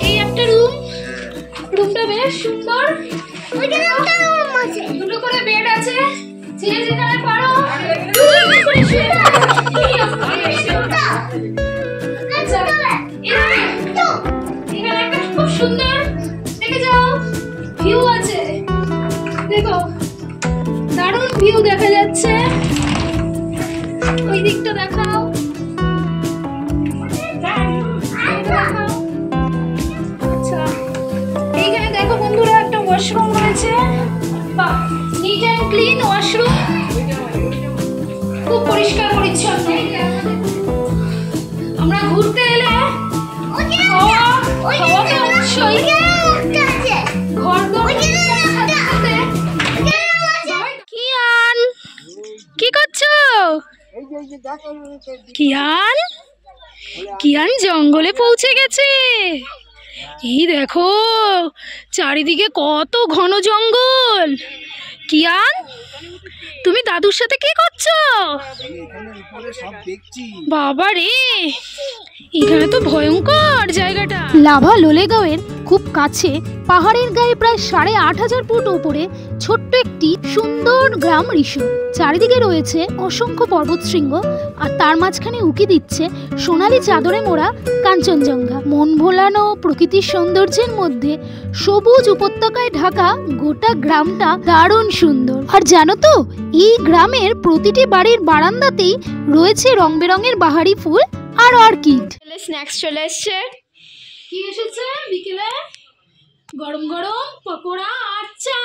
এই একটা রুমটা বেশ সুন্দর। দুটো করে বেড আছে, যে যেখানে পারো এখানে একটা খুব সুন্দর দেখে যাও ভিউ আছে, দেখো দারুণ ভিউ দেখা যাচ্ছে। ওই দিকটা দেখাও, আচ্ছা এইখানে দেখো বন্ধুরা একটা ওয়াশরুম রয়েছে, নিট অ্যান্ড ক্লিন ওয়াশরুম, খুব পরিষ্কার পরিচ্ছন্ন। আমরা ঘুরতে এলে হাওয়াকে অবশ্যই কিয়ান কি করছো? কিয়ান কিয়ান জঙ্গলে পৌঁছে গেছে। এই দেখো চারিদিকে কত ঘন জঙ্গল। কিয়ান তুমি দাদুর সাথে কি করছো? বাবা রে, এখানে তো ভয়ঙ্কর জায়গাটা। লাভা লোলেগাঁওয়ের খুব কাছে পাহাড়ের গায়ে প্রায় ৮,৫০০ ফুট উপরে ছোট্ট একটি সুন্দর গ্রাম ঋষভ। চারিদিকে রয়েছে অসংখ্য পর্বতশৃঙ্গ, আর তার মাঝখানে উকি দিচ্ছে সোনালি চাদরে মোড়া কাঞ্চনজঙ্ঘা। মন ভোলানো প্রকৃতির সৌন্দর্যের মধ্যে সবুজ উপত্যকায় ঢাকা গোটা গ্রামটা দারুণ সুন্দর। আর জানো তো, এই গ্রামের প্রতিটি বাড়ির বারান্দাতেই রয়েছে রং বেরঙের বাহারি ফুল আর অর্কিড। স্ন্যাক্স চলে এসছে। কি এসেছে বিকেলে? গরম গরম পকোড়া আর চা।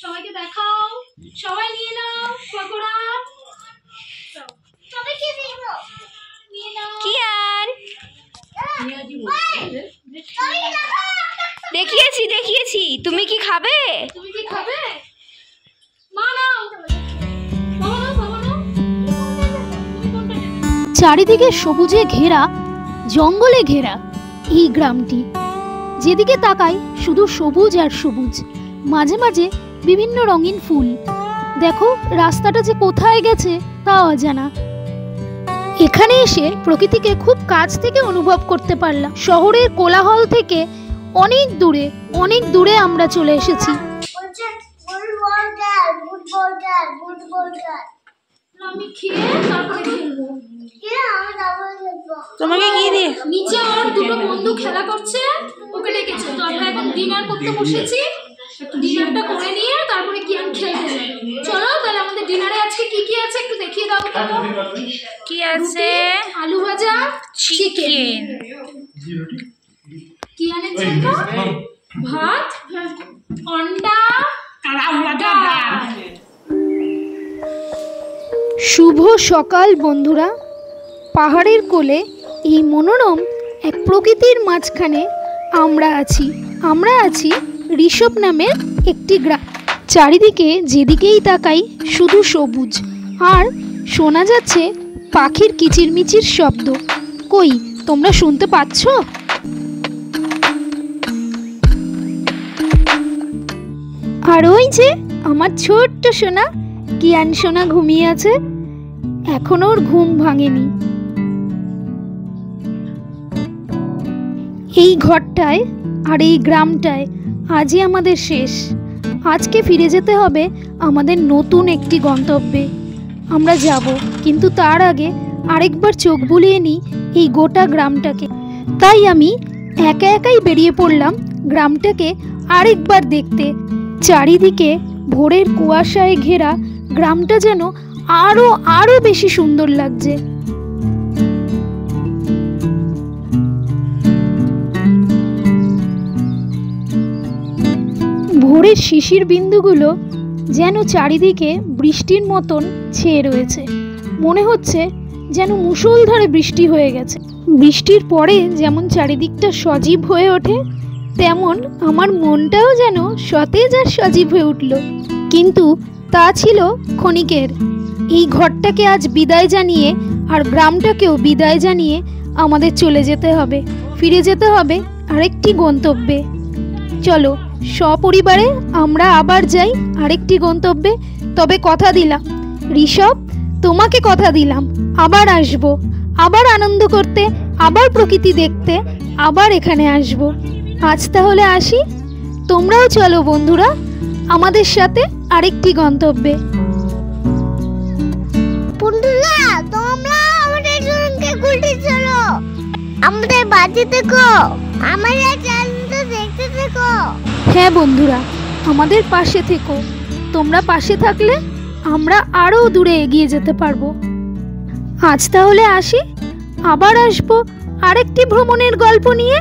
সবাইকে দেখাও, সবাই নিয়ে নাও পকোড়া। সবাইকে দেবো, নিয়ে নাও। কিয়ান দেখিয়েছি, তুমি কি খাবে? তুমি কি খাবে? মা নাও, চারিদিকে সবুজে ঘেরা, জঙ্গলে ঘেরা এই গ্রামটি। যেদিকে তাকাই শুধু সবুজ আর সবুজ, মাঝে মাঝে বিভিন্ন রঙিন ফুল। দেখো রাস্তাটা যে কোথায় গেছে তা অজানা। এখানে এসে প্রকৃতিকে খুব কাছ থেকে অনুভব করতে পারলাম। শহরের কোলাহল থেকে অনেক দূরে আমরা চলে এসেছি। আমি খেয়ে তারপরে খেলবো। তোমাকে কি দিয়ে? নিচে ওর দুটো বন্ধু খেলা করছে, ওকে ডেকেছে। তো আমরা এখন ডিনার করতে বসেছি, ডিনারটা করে নিয়ে তারপরে কিয়ান খেলতে যাই। চলো তাহলে আমাদের ডিনারে আজকে কি কি আছে একটু দেখিয়ে দাও তো। কি আছে? আলু ভাজা, চিকেন, কিয়ানের জন্য ভাত, অন্ডা, শুভ সকাল বন্ধুরা। পাহাড়ের কোলে এই মনোরম এক প্রকৃতির মাঝখানে আমরা আছি ঋষভ নামের একটি গ্রাম। চারিদিকে যেদিকেই তাকাই শুধু সবুজ, আর শোনা যাচ্ছে পাখির কিচিরমিচির শব্দ। কই তোমরা শুনতে পাচ্ছ? আর ওই যে আমার ছোট্ট সোনা কিয়ান সোনা ঘুমিয়ে আছে, এখনো ওর ঘুম ভাঙেনি। এই ঘরটায় আর এই গ্রামটায় আজই আমাদের শেষ। আজকে ফিরে যেতে হবে আমাদের নতুন একটি গন্তব্যে। আমরা যাব, কিন্তু তার আগে আরেকবার চোখ বুলিয়ে নিই এই গোটা গ্রামটাকে। তাই আমি একাই বেরিয়ে পড়লাম গ্রামটাকে আরেকবার দেখতে। চারিদিকে ভোরের কুয়াশায় ঘেরা গ্রামটা যেন আরো বেশি সুন্দর লাগছে। ভোরের শিশির বিন্দুগুলো যেন চারিদিকে বৃষ্টির মতন ছেয়ে রয়েছে। মনে হচ্ছে যেন মুষলধারে বৃষ্টি হয়ে গেছে। বৃষ্টির পরে যেমন চারিদিকটা সজীব হয়ে ওঠে, তেমন আমার মনটাও যেন সতেজ আর সজীব হয়ে উঠল। কিন্তু তা ছিল ক্ষণিকের। এই ঘরটাকে আজ বিদায় জানিয়ে আর গ্রামটাকেও বিদায় জানিয়ে আমাদের চলে যেতে হবে, ফিরে যেতে হবে আরেকটি গন্তব্যে। চলো সপরিবারে আমরা আবার যাই আরেকটি গন্তব্যে। তবে কথা দিলাম ঋষভ, তোমাকে কথা দিলাম আবার আসবো, আবার আনন্দ করতে, আবার প্রকৃতি দেখতে, আবার এখানে আসবো। আজ তাহলে আসি, তোমরাও চলো বন্ধুরা আমাদের সাথে আরেকটি গন্তব্যে। বন্ধুরা তোমরা আমাদের সঙ্গে ঘুরতে চলো, আমাদের বাড়ি থেকো, আমাদের চ্যানেলটা দেখতে থেকো। হ্যাঁ বন্ধুরা, আমাদের পাশে থেকো। তোমরা পাশে থাকলে আমরা আরো দূরে এগিয়ে যেতে পারবো। আজ তাহলে আসি, আবার আসবো আরেকটি ভ্রমণের গল্প নিয়ে।